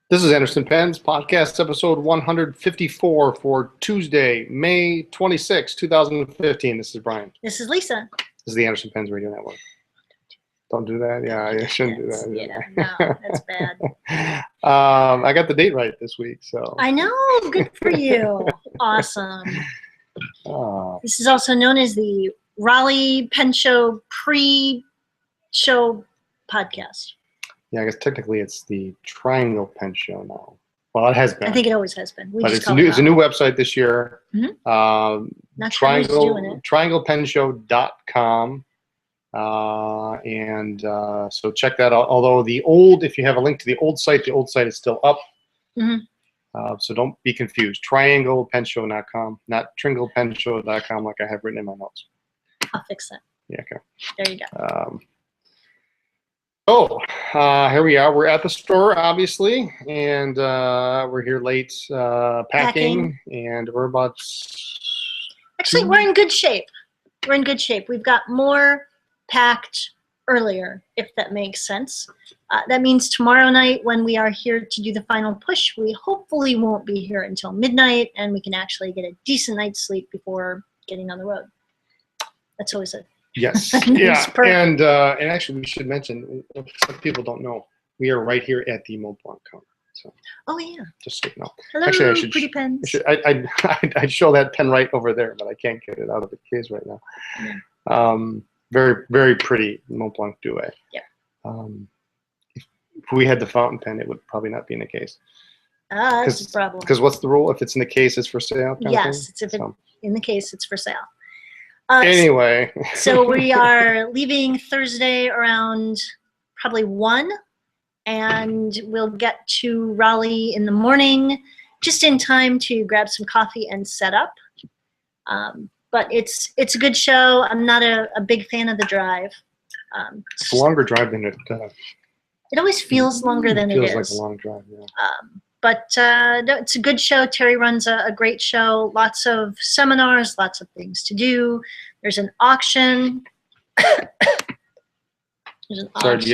This is Anderson Penn's podcast episode 154 for Tuesday, May 26, 2015. This is Brian. This is Lisa. This is the Anderson Penn's Radio Network. Don't do that. Yeah, I shouldn't do that. Yeah, no, that's bad. I got the date right this week, so. I know. Good for you. Awesome. This is also known as the Raleigh Penn Show pre-show podcast. Yeah, I guess technically it's the Triangle Penn Show now. Well, it has been. I think it always has been. But it's a new website this year. Mm-hmm. Not sure who's doing it. TrianglePennShow.com. So check that out. Although if you have a link to the old site is still up. Mm-hmm. So don't be confused. TrianglePennShow.com, not TringlePennShow.com like I have written in my notes. I'll fix that. Yeah, okay. There you go. Here we are. We're at the store, obviously, and we're here late packing, and we're about... Actually, we're in good shape. We're in good shape. We've got more packed earlier, if that makes sense. That means tomorrow night when we are here to do the final push, we hopefully won't be here until midnight, and we can actually get a decent night's sleep before getting on the road. That's always a... Yes, yeah, and actually we should mention, some people don't know, we are right here at the Mont Blanc counter. So, oh yeah, just so you know. Hello, actually, I should, pretty pens. I'd show that pen right over there, but I can't get it out of the case right now. Yeah. Very, very pretty Mont Blanc Duet. Yeah. If we had the fountain pen, it would probably not be in the case. That's a problem. Because what's the rule? If it's in the case, it's for sale? Yes, if it's in the case, it's for sale. Anyway. So we are leaving Thursday around probably 1, and we'll get to Raleigh in the morning just in time to grab some coffee and set up. But it's a good show. I'm not a big fan of the drive. It's a longer drive than it always feels longer than it is. Feels like a long drive, yeah. But it's a good show. Terry runs a great show. Lots of seminars, lots of things to do. There's an auction. Sorry, do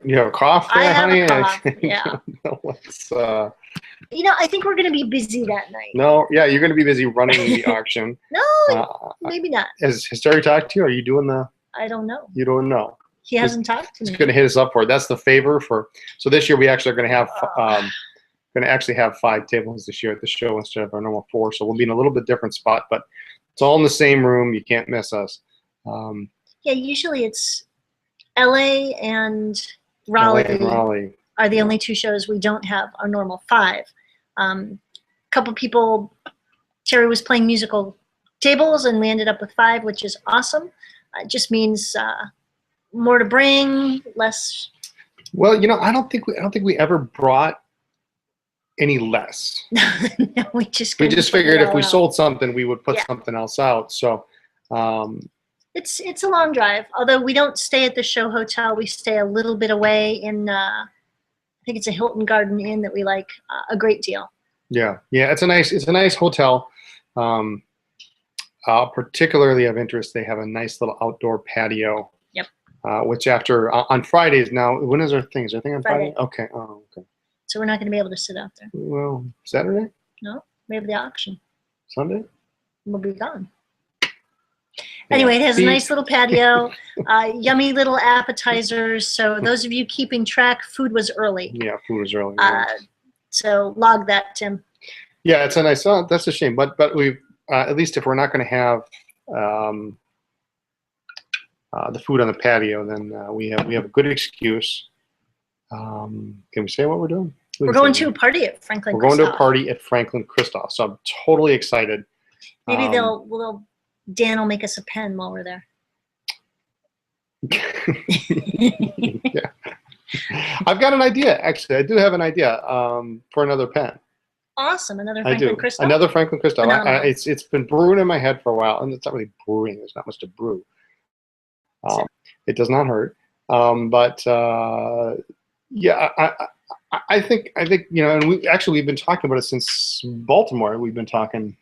you have a cough there, honey? I have a cough, yeah. I think we're going to be busy that night. No, yeah, you're going to be busy running the auction. No, maybe not. Has Terry talked to you? Are you doing the... I don't know. You don't know. He hasn't talked to me. He's going to hit us up for it. That's the favor for... So this year we actually are going to have... have 5 tables this year at the show instead of our normal 4, so we'll be in a little bit different spot, but it's all in the same room. You can't miss us. Yeah, usually it's LA and Raleigh are the only 2 shows we don't have our normal 5. A couple people, Terry was playing musical tables, and we ended up with 5, which is awesome. It just means more to bring, less. Well, I don't think we ever brought any less. No, we just figured if we sold something, we would put something else out. So it's a long drive. Although we don't stay at the show hotel, we stay a little bit away in I think it's a Hilton Garden Inn that we like a great deal. Yeah, it's a nice hotel. Particularly of interest, they have a nice little outdoor patio. Yep. Which on Fridays now, when is our thing? Is there a thing on Friday? Okay. Oh, okay. So we're not going to be able to sit out there. Well, Saturday? No, we have the auction. Sunday? We'll be gone. Anyway, it has a nice little patio, yummy little appetizers. So those of you keeping track, food was early. Yeah, food was early. So log that, Tim. Yeah, it's a nice. That's a shame, but we've at least if we're not going to have the food on the patio, then we have a good excuse. Can we say what we're doing? We're going to a party at Franklin-Christoph. We're going to a party at Franklin-Christoph, so I'm totally excited. Maybe Dan will make us a pen while we're there. Yeah. I've got an idea, actually. I do have an idea for another pen. Awesome, another Franklin-Christoph? Another Franklin-Christoph. It's been brewing in my head for a while, and it's not really brewing. There's not much to brew. It does not hurt. Yeah, I think and we've been talking about it since Baltimore. We've been talking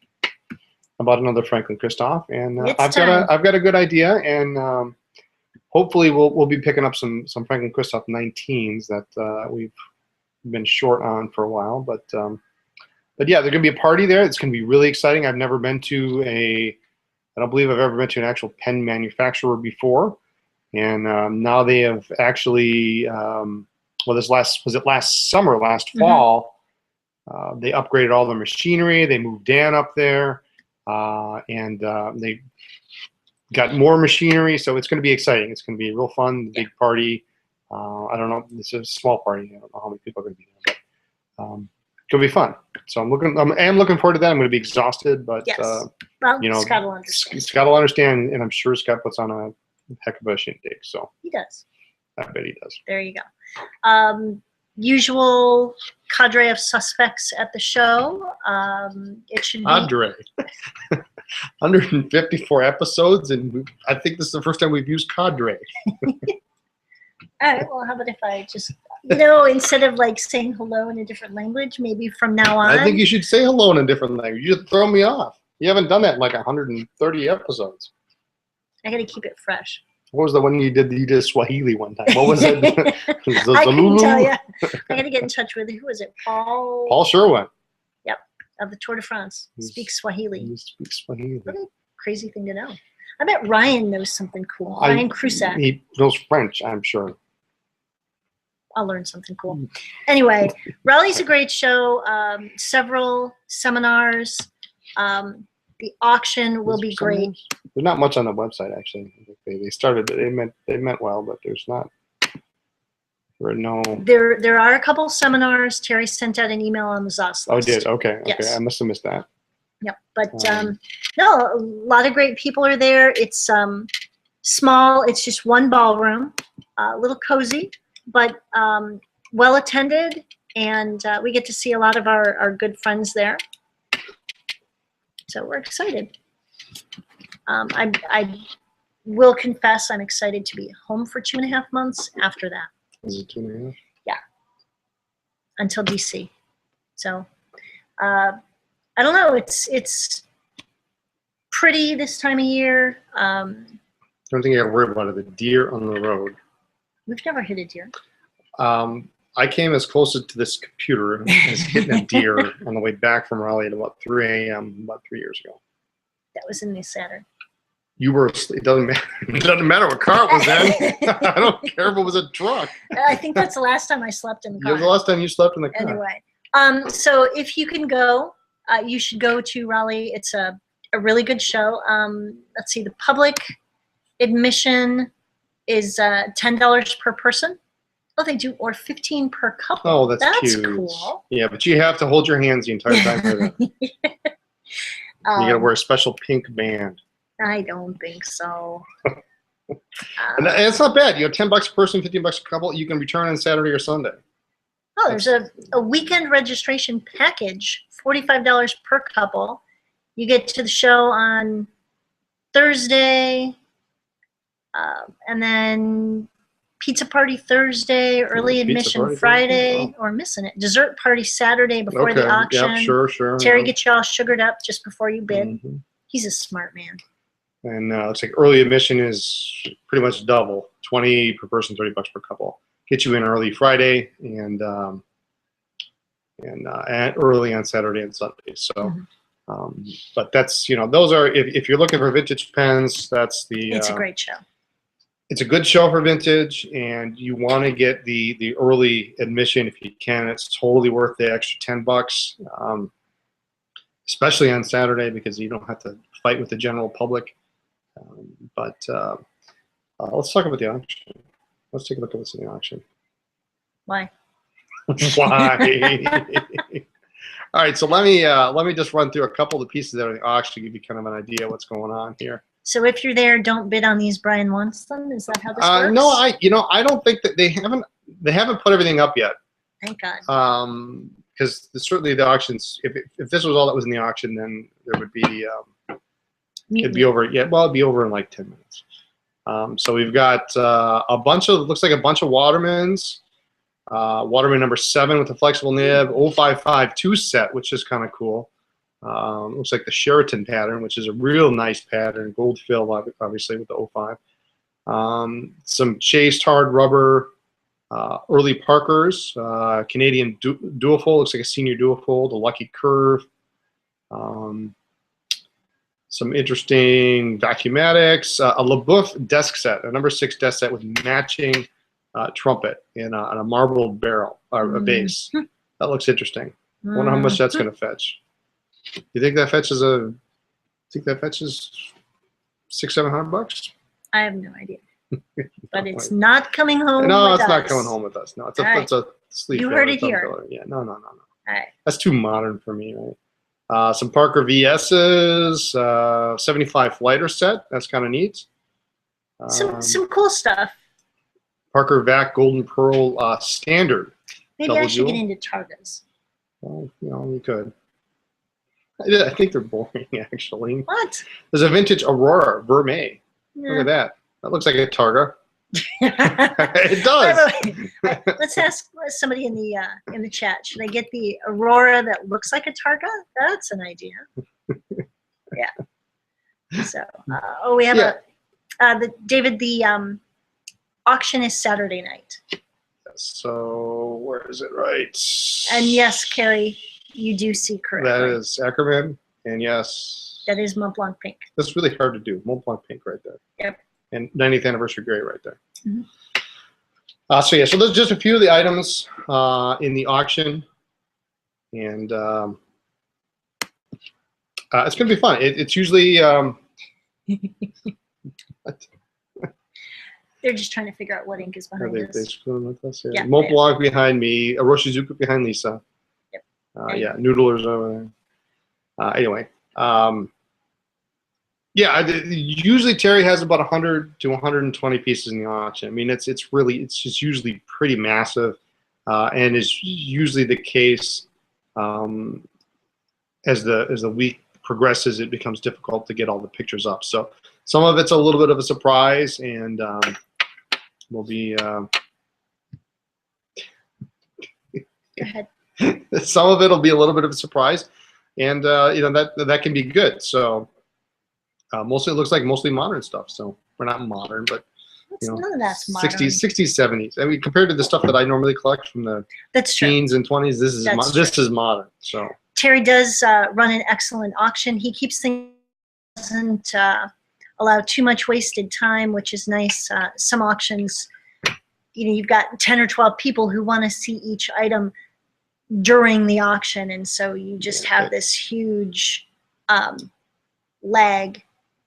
about another Franklin-Christoph, and I've got a good idea, and hopefully we'll be picking up some Franklin-Christoph 19s that we've been short on for a while, but yeah, there's gonna be a party there. It's gonna be really exciting. I've never been to I don't believe I've ever been to an actual pen manufacturer before, and now they have actually, well, last summer, last fall, they upgraded all the machinery. They moved Dan up there, and they got more machinery. So it's going to be exciting. It's going to be real fun. Big party. I don't know. It's a small party. I don't know how many people are going to be there, but it's going to be fun. So I am looking forward to that. I'm going to be exhausted, but yes. You know, Scott will understand. Scott will understand, and I'm sure Scott puts on a heck of a shindig. So he does. I bet he does. There you go. Usual cadre of suspects at the show. It should be cadre. 154 episodes, and I think this is the first time we've used cadre. All right. Well, how about if I just, instead of like saying hello in a different language, maybe from now on. I think you should say hello in a different language. You just throw me off. You haven't done that in like 130 episodes. I got to keep it fresh. What was the one you did Swahili one time? What was it? I couldn't tell you. I got to get in touch with, who was it? Paul Sherwin. Yep, of the Tour de France. Speaks Swahili. He speaks Swahili. What a crazy thing to know. I bet Ryan knows something cool. Ryan Crusac. He knows French, I'm sure. I'll learn something cool. Anyway, Raleigh's a great show. Several seminars. The auction will be great. There's not much on the website, actually. They started. They meant well, but there's not. There are no. There are a couple seminars. Terry sent out an email on the ZOS list. Oh, did okay. Yes. Okay, I must have missed that. Yep, but no, a lot of great people are there. It's small. It's just one ballroom, a little cozy, but well attended, and we get to see a lot of our good friends there. So we're excited. I will confess I'm excited to be home for 2.5 months after that. Is it 2.5? Yeah. Until DC. So I don't know. It's pretty this time of year. I don't think I got to worry about it. The deer on the road. We've never hit a deer. I came as close to this computer as hitting a deer on the way back from Raleigh at about 3 a.m. about 3 years ago. That was in the Saturn. You were asleep. It doesn't matter. It doesn't matter what car it was in. I don't care if it was a truck. I think that's the last time I slept in the car. It was the last time you slept in the car. Anyway, so if you can go, you should go to Raleigh. It's a really good show. Let's see, the public admission is $10 per person. Oh, they do, or $15 per couple. Oh, that's cute. That's cool. Yeah, but you have to hold your hands the entire time for that. You got to wear a special pink band. I don't think so. And it's not bad. You know, $10 a person, $15 a couple. You can return on Saturday or Sunday. Oh, there's a weekend registration package, $45 per couple. You get to the show on Thursday, and then pizza party Thursday, early admission Friday, or missing it. Dessert party Saturday before the auction. Yep, sure. Terry gets you all sugared up just before you bid. Mm-hmm. He's a smart man. And looks like early admission is pretty much double, 20 per person, $30 per couple. Get you in early Friday and early on Saturday and Sunday. So, but that's, you know, those are, if you're looking for vintage pens, that's the. It's a great show. It's a good show for vintage, and you want to get the early admission if you can. It's totally worth the extra $10, especially on Saturday, because you don't have to fight with the general public. But let's talk about the auction. Let's take a look at what's in the auction. Why? Why? All right, so let me just run through a couple of the pieces that are in the auction to give you kind of an idea of what's going on here. So if you're there, don't bid on these. Brian wants them. Is that how this works? No, I don't think that they haven't put everything up yet. Thank God. Because certainly the auctions, if this was all that was in the auction, then there would be it'd be over. Yeah, well, it'd be over in like 10 minutes. So we've got a bunch of, looks like a bunch of Watermans. Waterman number 7 with the flexible nib, 0552 set, which is kind of cool. Looks like the Sheraton pattern, which is a real nice pattern, gold fill, obviously, with the 05. Some chased hard rubber Early Parkers, Canadian Duofold, looks like a senior Duofold, a Lucky Curve. Some interesting Vacuumatics, a LeBoeuf desk set, a number 6 desk set with matching trumpet and a marbled barrel or a base. That looks interesting. I wonder how much that's going to fetch. You think that fetches $600-700? I have no idea. But it's not coming home. No, with it's not us. coming home with us. No, it's Right. a sleep. You heard it here. Yeah, no. All right. That's too modern for me, right? Some Parker VS's, 75 flighter set. That's kind of neat. Some cool stuff. Parker Vac Golden Pearl standard. Maybe I should get into Targas. Well, you could. I think they're boring, actually. What? There's a vintage Aurora Vermeil. Yeah. Look at that. That looks like a Targa. It does. Wait. Let's ask somebody in the chat. Should I get the Aurora that looks like a Targa? That's an idea. Yeah. So, we have David. The auction is Saturday night. So where is it? Right. And yes, Carrie, you do see correctly. That is Ackerman, and yes. That is Mont Blanc pink. That's really hard to do. Mont Blanc pink right there. Yep. And 90th anniversary gray right there. Mm-hmm. So there's just a few of the items in the auction, and it's going to be fun. It's usually they're just trying to figure out what ink is behind us. They screwing with us here. Yeah, Mont Blanc behind me, a Roshizuku behind Lisa. Yep. Yeah, Noodlers over there. Anyway. Usually Terry has about 100 to 120 pieces in the auction. I mean, it's just usually pretty massive, and is usually the case as the week progresses. It becomes difficult to get all the pictures up. So some of it's a little bit of a surprise, and we'll be. Go ahead. Some of it'll be a little bit of a surprise, and that can be good. So. Mostly, it looks like mostly modern stuff. So we're not modern, but none of that's modern. 60s, 60s, 70s. I mean, compared to the stuff that I normally collect from the teens and 20s, this is modern. So Terry does run an excellent auction. He keeps things, doesn't allow too much wasted time, which is nice. Some auctions, you've got 10 or 12 people who want to see each item during the auction, and so you just have this huge lag.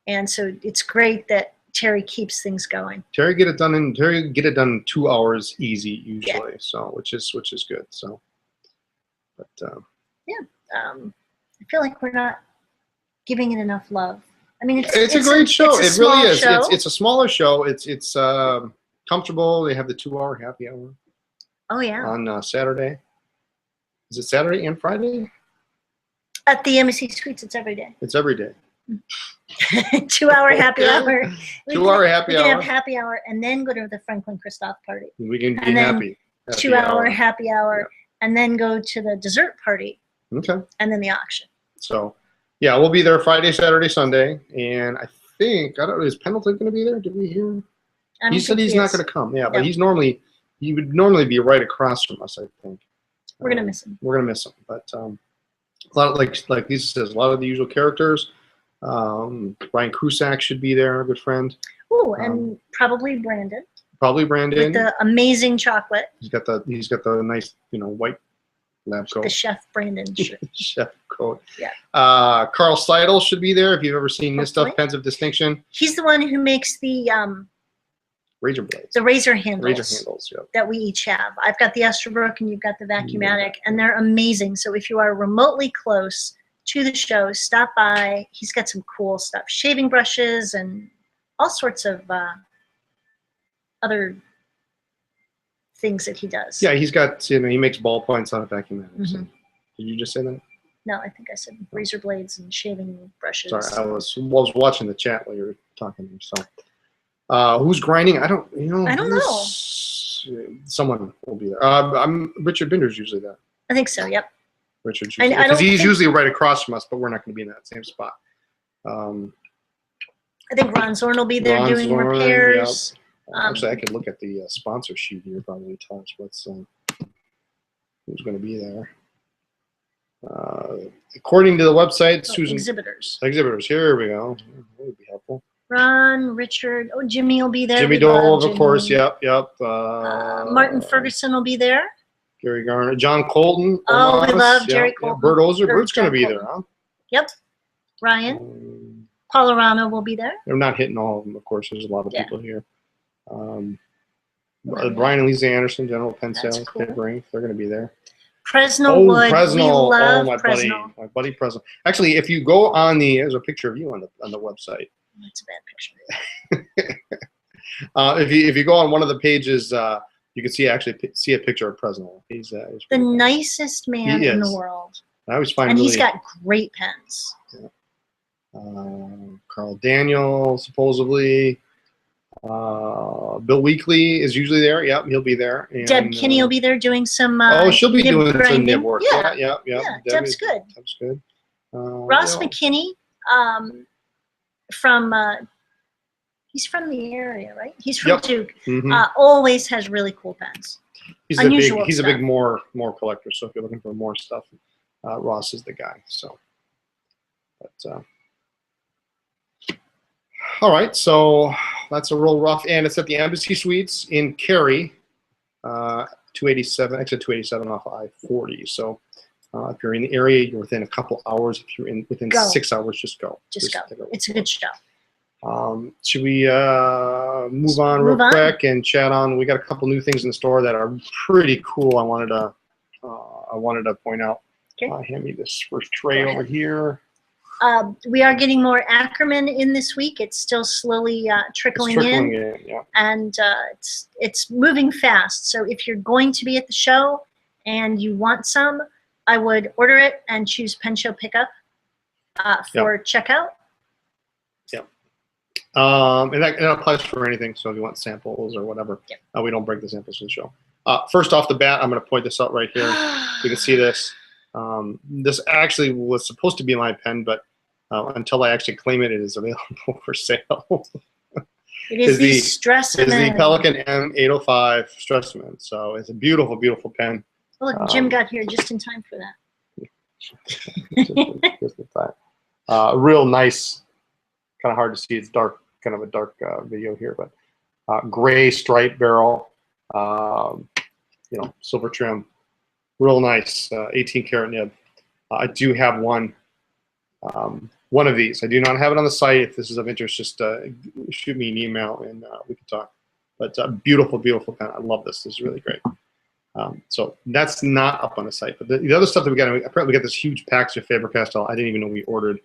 And so it's great that Terry keeps things going. Terry get it done in 2 hours easy usually. Yeah. So which is good. So, but I feel like we're not giving it enough love. I mean, it's a great show. It really is. Show. It's a smaller show. It's comfortable. They have the 2-hour happy hour. Oh yeah. On Saturday. Is it Saturday and Friday? At the Embassy Suites, it's every day. It's every day. 2-hour happy hour. 2-hour happy hour. We can have happy hour and then go to the Franklin-Christoph party. We can be happy. 2-hour happy hour and then go to the dessert party. Okay. And then the auction. So, yeah, we'll be there Friday, Saturday, Sunday, and I think is Pendleton going to be there? Did we hear? He said he's not going to come. Yeah, but he would normally be right across from us. I think. We're gonna miss him. We're gonna miss him, but a lot of, like Lisa says, a lot of the usual characters. Brian Krusak should be there, a good friend. Oh, and probably Brandon. Probably Brandon. With the amazing chocolate. He's got the nice, white lab coat. The Chef Brandon shirt. Chef coat. Yeah. Carl Seidel should be there if you've ever seen this stuff, Pens of Distinction. He's the one who makes the razor blades. The razor handles. Razor handles, yeah. That we each have. I've got the Estabrook and you've got the Vacuumatic, and they're amazing. So if you are remotely close to the show, stop by. He's got some cool stuff, shaving brushes and all sorts of other things that he does. Yeah, he's got, he makes ballpoints out of Vacuumatics. Mm-hmm. Did you just say that? No, I think I said razor blades and shaving brushes. Sorry, I was watching the chat while you were talking. So, who's grinding? I don't know. Someone will be there. I'm Richard Binder's usually there. I think so. Yep. Richard, because he's usually right across from us, but we're not going to be in that same spot. I think Ron Zorn will be there doing repairs. Actually, I could look at the sponsor sheet here. Probably tell us who's going to be there. According to the website, Susan. Exhibitors. Exhibitors. Here we go. That would be helpful. Ron, Richard. Oh, Jimmy will be there. Jimmy Dole, of course. Yep. Martin Ferguson will be there. Gary Garner. John Colton. Oh, we love Jerry Colton. Bert Ozer. Bert's going to be there, huh? Yep. Ryan. Paularano will be there. They're not hitting all of them, of course. There's a lot of people here. Brian and Lisa Anderson, General Penn Sales, cool. Ted Brink, they're going to be there. Fresno Wood. Fresno. We love my Fresno. buddy Fresno. Actually, if you go on there's a picture of you on the website. That's a bad picture. If you go on one of the pages, you can see a picture of Fresno. He's the nicest man in the world. I always find and he's got great pens. Yeah. Carl Daniel, supposedly. Bill Weekly is usually there. Yep, he'll be there. And, Deb Kinney will be there doing some. She'll be doing grinding. Some nib work. Yeah. Deb's good. Deb's good. Ross McKinney, he's from the area, right? He's from Duke. Mm-hmm. Always has really cool pens. He's a big more collector. So if you're looking for more stuff, Ross is the guy. So, but. All right, so that's a real rough, and it's at the Embassy Suites in Cary, 287, exit 287 off I-40. So if you're in the area, you're within a couple hours. If you're within 6 hours, just go. Just go. It's a good show. Should we move on real quick and chat on? We got a couple new things in the store that are pretty cool. I wanted to point out. Okay. Hand me this first tray over here. We are getting more Ackerman in this week. It's still slowly trickling in. Yeah. And it's moving fast. So if you're going to be at the show and you want some, I would order it and choose Pen Show Pickup for checkout. Yep. And that applies for anything. So if you want samples or whatever, we don't break the samples in the show. First off the bat, I'm going to point this out right here. You can see this. This actually was supposed to be my pen, but until I actually claim it, it is available for sale. It is the Stressman. It's the Pelican M805 Stressman. So it's a beautiful, beautiful pen. Oh, look, Jim got here just in time for that. just in time. Real nice, kind of hard to see. It's dark, kind of a dark video here, but gray stripe barrel, silver trim. Real nice, 18 karat nib. I do have one of these. I do not have it on the site. If this is of interest, just shoot me an email and we can talk. But beautiful, beautiful pen. I love this. This is really great. So that's not up on the site. But the other stuff that we got, apparently we got this huge package of Faber-Castell. I didn't even know we ordered.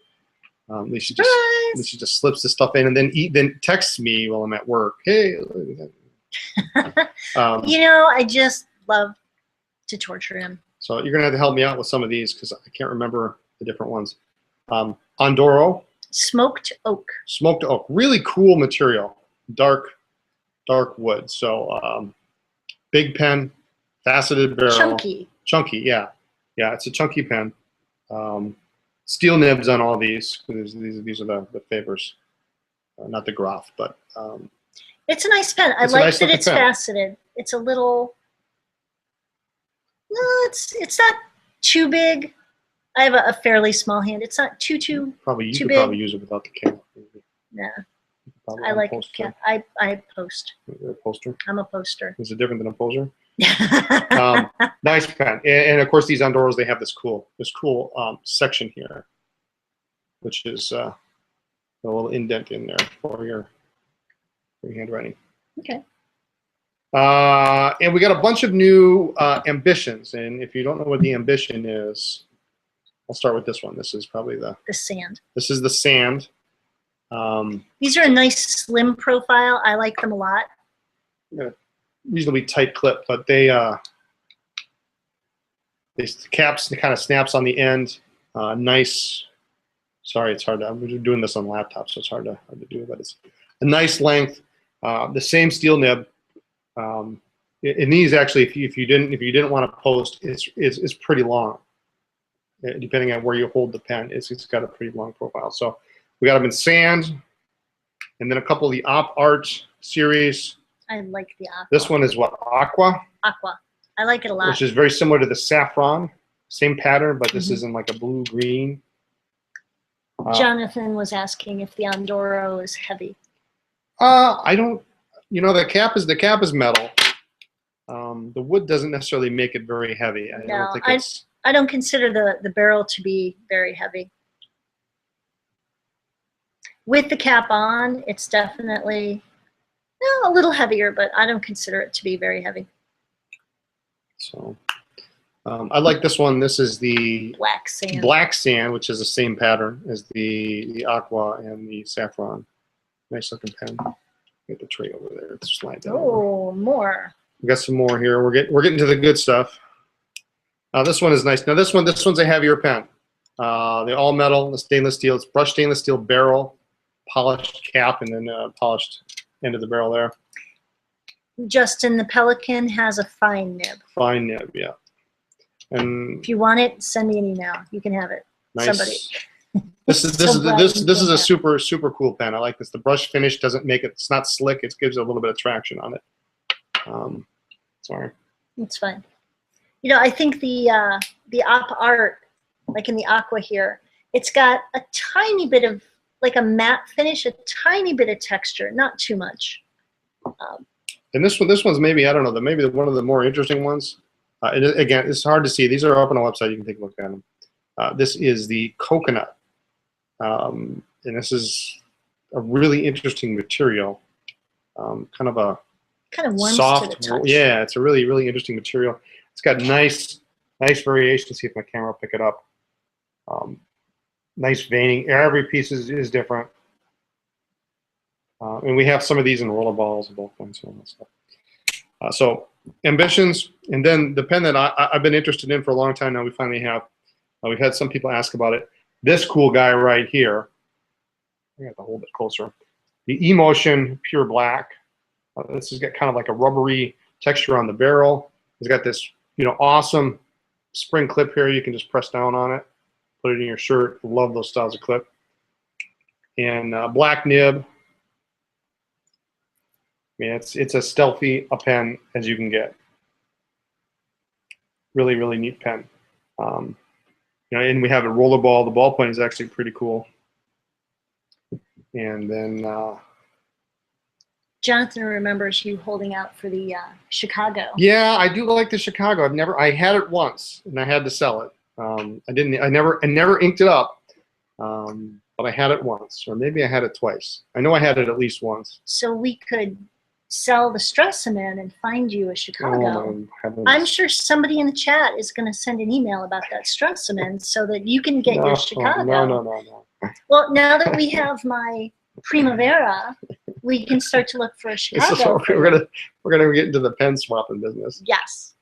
Lisa just slips this stuff in and then texts me while I'm at work. Hey. I just love to torture him. So you're gonna have to help me out with some of these because I can't remember the different ones. Ondoro. Smoked oak. Smoked oak. Really cool material. Dark wood. So big pen, faceted barrel. Chunky, yeah. Yeah, it's a chunky pen. Steel nibs on all these. These are the Fabers. Not the Graf, but it's a nice pen. I like that it's faceted. It's a little. No, it's not too big. I have a fairly small hand. It's not too big. Probably use it without the camera. Yeah. I like it. I post. You're a poster? I'm a poster. Is it different than a poser? Nice pen. And of course these Ondoros, they have this cool section here, which is a little indent in there for your handwriting. Okay. And we got a bunch of new ambitions. And if you don't know what the ambition is, I'll start with this one. This is probably the sand. This is the sand. These are a nice slim profile. I like them a lot. Reasonably tight clip, but they caps kind of snaps on the end. Nice. Sorry, it's hard to. I'm doing this on laptop, so it's hard to do. But it's a nice length. The same steel nib. In these, actually, if you didn't want to post, it's pretty long. Depending on where you hold the pen, it's got a pretty long profile. So we got them in sand, and then a couple of the Op Art series. I like the aqua. This one is what, aqua? Aqua. I like it a lot. Which is very similar to the saffron. Same pattern, but this is in like a blue-green. Jonathan was asking if the Andorro is heavy. I don't. You know, the cap is metal. The wood doesn't necessarily make it very heavy. I don't think it's. I don't consider the barrel to be very heavy. With the cap on, it's definitely a little heavier, but I don't consider it to be very heavy. So, I like this one. This is the black sand, which is the same pattern as the aqua and the saffron. Nice looking pen. Get the tray over there. Let's slide down. Oh, more. We got some more here. We're getting to the good stuff. This one is nice. Now this one's a heavier pen. The all metal, the stainless steel. It's brushed stainless steel barrel, polished cap, and then polished end of the barrel there. Justin, the Pelican has a fine nib. Fine nib, yeah. And if you want it, send me an email. You can have it. Nice. Somebody. This is a super cool pen. I like this. The brush finish doesn't make it. It's not slick. It gives it a little bit of traction on it. Sorry. It's fine. You know, I think the op art, like in the aqua here, it's got a tiny bit of like a matte finish, a tiny bit of texture, not too much. And this one's maybe, I don't know, maybe one of the more interesting ones. Again, it's hard to see. These are up on the website. You can take a look at them. This is the coconut. And this is a really interesting material. Kind of warms soft, to the touch. Yeah, it's a really interesting material. It's got nice variation. See if my camera will pick it up. Nice veining. Every piece is different. And we have some of these in roller balls and both points and all that stuff. So ambitions, and then the pen that I've been interested in for a long time now, we finally have. We've had some people ask about it. This cool guy right here. I got to hold it closer. The Emotion Pure Black. This has got kind of like a rubbery texture on the barrel. It's got this, awesome spring clip here. You can just press down on it, put it in your shirt. Love those styles of clip. And black nib. I mean, it's as stealthy a pen as you can get. Really neat pen. And we have a roller ball. The ballpoint is actually pretty cool. And then Jonathan remembers you holding out for the Chicago. Yeah, I do like the Chicago. I had it once and I had to sell it. I never inked it up, but I had it once, or maybe I had it twice. I know I had it at least once. So we could sell the Stresemann and find you a Chicago. Oh, I'm sure somebody in the chat is going to send an email about that Stresemann so that you can get your Chicago. No. Well, now that we have my Primavera, we can start to look for a Chicago. So we're gonna get into the pen swapping business. Yes,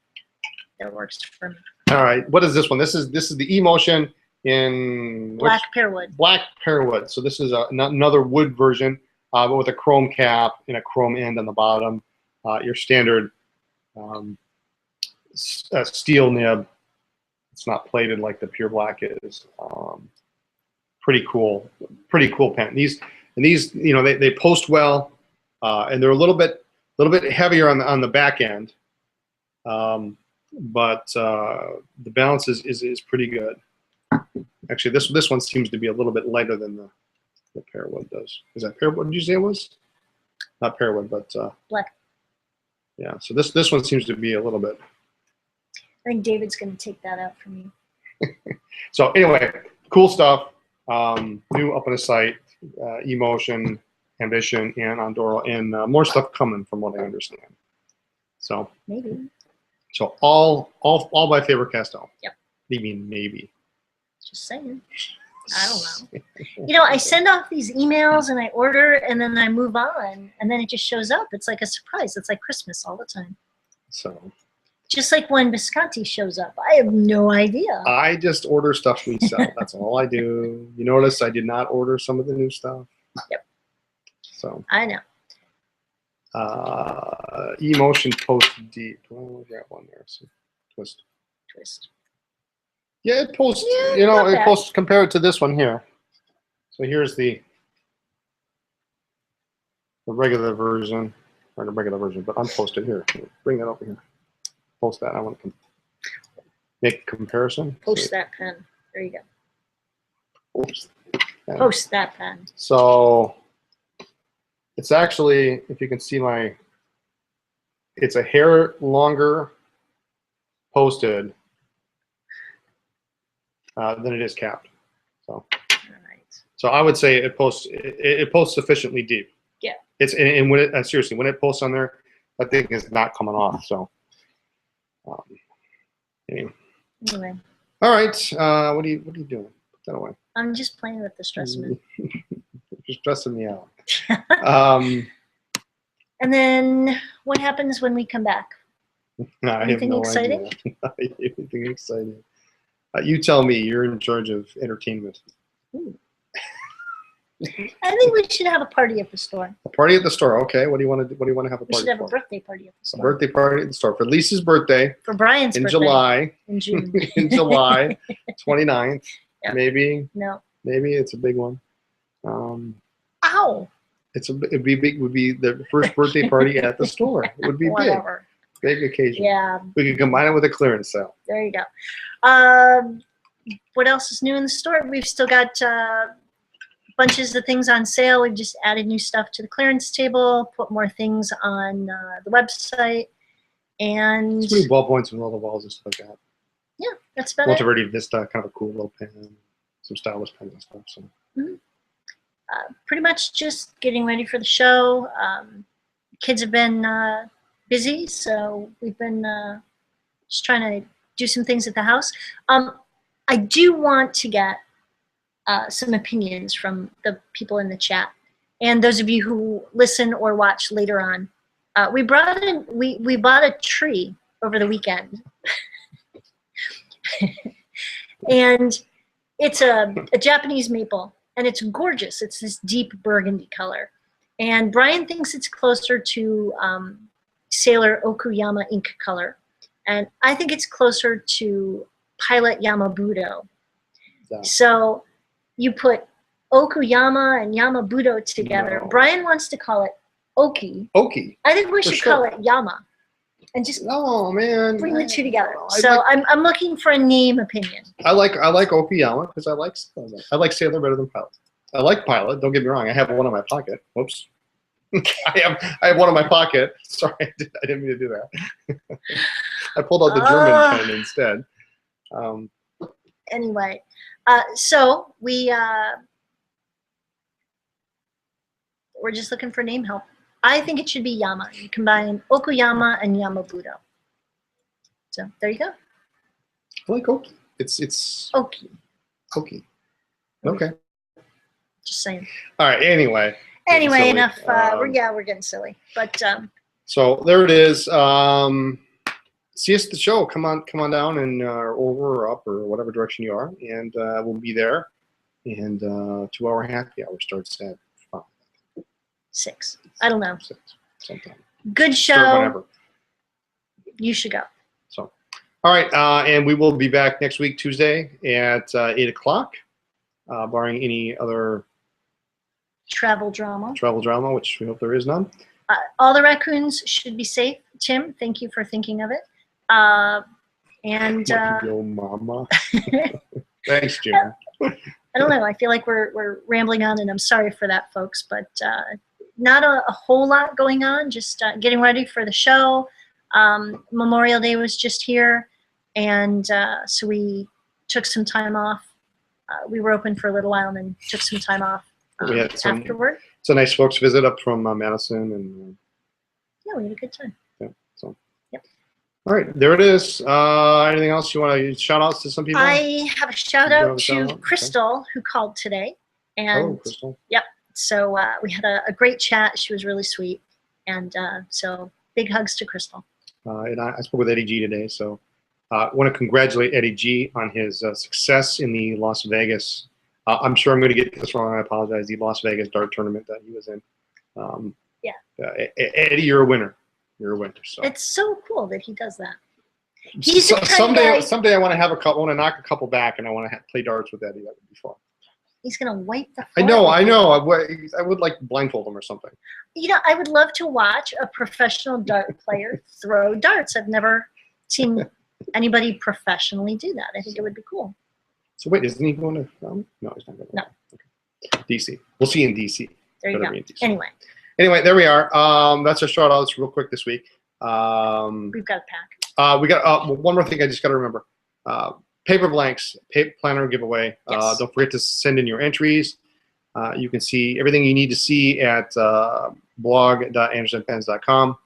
that works for me. All right, what is this one? This is the Emotion in black pearwood. Black pearwood. So this is another wood version, but with a chrome cap and a chrome end on the bottom. Your standard steel nib. It's not plated like the Pure Black is. Pretty cool pen. These they post well, and they're a little bit heavier on the back end, but the balance is pretty good. Actually, this one seems to be a little bit lighter than the pearwood does. Is that pearwood? Did you say it was? Not pearwood, but black. Yeah. So this one seems to be a little bit. I think David's going to take that out for me. So anyway, cool stuff. New up on the site, Emotion, Ambition, and Andorra, and more stuff coming from what I understand. So maybe. So all by Faber-Castell. Yep. You mean maybe? Just saying. I don't know. I send off these emails and I order and then I move on and then it just shows up. It's like a surprise. It's like Christmas all the time. So. Just like when Visconti shows up. I have no idea. I just order stuff we sell. That's all I do. You notice I did not order some of the new stuff. Yep. So. I know. Emotion Post Deep. Well, we got one there. So twist. Yeah, it posts. Yeah, it posts compared to this one here. So here's the regular version. or the regular version, but unposted here. Bring that over here. Post that. I want to make a comparison. Post that pen. There you go. Oops. Post that pen. So it's actually, if you can see it's a hair longer posted than it is capped. So, all right. So I would say it posts sufficiently deep. Yeah. It's and when it seriously, when it posts on there, that thing is not coming off. So anyway. All right. What are you doing? Put that away. I'm just playing with the Stressman. You're stressing me out. And then what happens when we come back? Anything exciting? Anything exciting? You tell me. You're in charge of entertainment. Ooh. I think we should have a party at the store. A party at the store. Okay. What do you want to do? What do you want to have a party for? We should have a birthday party at the store. A birthday party at the store for Lisa's birthday. For Brian's in birthday. July. In June. In July, 29th. Yep. Maybe. No. Maybe it's a big one. Ow. It'd be big. Would be the first birthday party at the store. It would be Whatever. Big occasion. Yeah. We could combine it with a clearance sale. There you go. What else is new in the store? We've still got bunches of things on sale. We've just added new stuff to the clearance table, put more things on the website, and It's many ballpoints and roller balls and stuff like that. yeah, that's about Multi it. Verde Vista, kind of a cool little pen, some stylish pens and stuff. So. Mm-hmm. Pretty much just getting ready for the show. Kids have been busy, so we've been just trying to do some things at the house. I do want to get some opinions from the people in the chat, and those of you who listen or watch later on. We bought a tree over the weekend, and it's a Japanese maple, and it's gorgeous. It's this deep burgundy color, and Brian thinks it's closer to Sailor Okuyama ink color, and I think it's closer to Pilot Yamabudo. Yeah. So you put Okuyama and Yamabudo together. No. Brian wants to call it Oki. Oki. I think we should call it Yama, and just bring the two together. So I'm looking for a name opinion. I like Okuyama because I like Sailor better than Pilot. I like Pilot. Don't get me wrong. I have one in my pocket. Whoops. I have one in my pocket. Sorry, I didn't mean to do that. I pulled out the German pen instead. Anyway, so we're just looking for name help. I think it should be Yama. You combine Okuyama and Yamabudo. So there you go. I like Oki. It's Oki. Oki. Okay. Just saying. All right. Anyway, enough. We're getting silly. But so there it is. See us at the show. Come on down and over or up or whatever direction you are, and we'll be there. And 2-hour happy hour starts at 5. 6. I don't know. 6 sometime. Good show. Whenever. You should go. So, all right, and we will be back next week, Tuesday at 8 o'clock, barring any other travel drama, which we hope there is none. All the raccoons should be safe. Tim, thank you for thinking of it. And yo, mama. Thanks, Jim. I don't know. I feel like we're rambling on, and I'm sorry for that, folks. But not a whole lot going on. Just getting ready for the show. Memorial Day was just here, and so we took some time off. We were open for a little while, and then took some time off we had afterward. It's a nice folks visit up from Madison, and yeah, we had a good time. Yeah. So. Yep. All right, there it is. Anything else you want to shout outs to some people? I have a shout out to Crystal, who called today. And Crystal. Yep. So we had a great chat. She was really sweet. And so big hugs to Crystal. And I spoke with Eddie G today. So I want to congratulate Eddie G on his success in the Las Vegas. I'm sure I'm going to get this wrong. I apologize. The Las Vegas dart tournament that he was in. Eddie, you're a winner. You're a winner. So it's so cool that he does that. Someday I want to have a couple. I want to knock a couple back, and I want to play darts with Eddie. That would be fun. He's going to wipe the I floor. know. I would like blindfold him or something. You know, I would love to watch a professional dart player throw darts. I've never seen anybody professionally do that. I think it would be cool. So wait, isn't he going to? No, he's not going to. No. Okay. DC. We'll see you in DC. There you go. Anyway, there we are. That's our shout outs real quick this week. We've got a pack. We got one more thing I just got to remember. Paper blanks, paper planner giveaway. Yes. Don't forget to send in your entries. You can see everything you need to see at blog.andersonpens.com.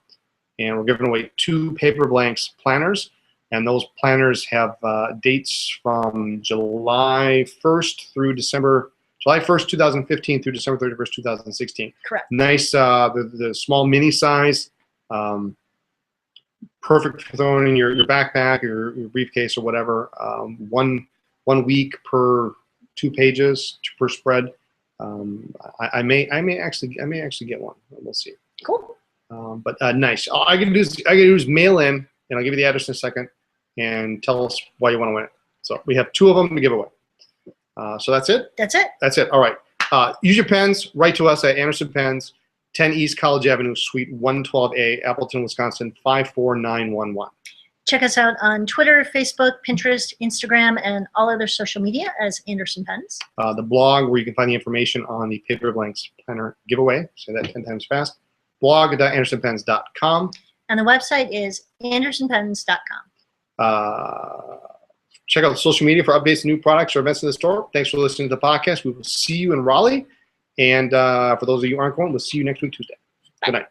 And we're giving away 2 paper blanks planners. And those planners have dates from July 1st, 2015 through December 31st, 2016. Correct. Nice, the small mini size. Perfect for throwing in your backpack or your briefcase or whatever. One week per 2 pages per spread. I may actually get one. We'll see. Cool. But nice. All I can do is mail in, and I'll give you the address in a second, and tell us why you want to win it. So we have 2 of them to give away. So that's it. That's it. That's it. All right. Use your pens. Write to us at Anderson Pens, 10 East College Avenue, Suite 112A, Appleton, Wisconsin 54911. Check us out on Twitter, Facebook, Pinterest, Instagram, and all other social media as Anderson Pens. The blog where you can find the information on the Paper Blanks Planner giveaway. Say that 10 times fast. blog.andersonpens.com. And the website is andersonpens.com. Check out social media for updates and new products or events in the store. Thanks for listening to the podcast. We will see you in Raleigh. And for those of you who aren't going, we'll see you next week, Tuesday. Good night.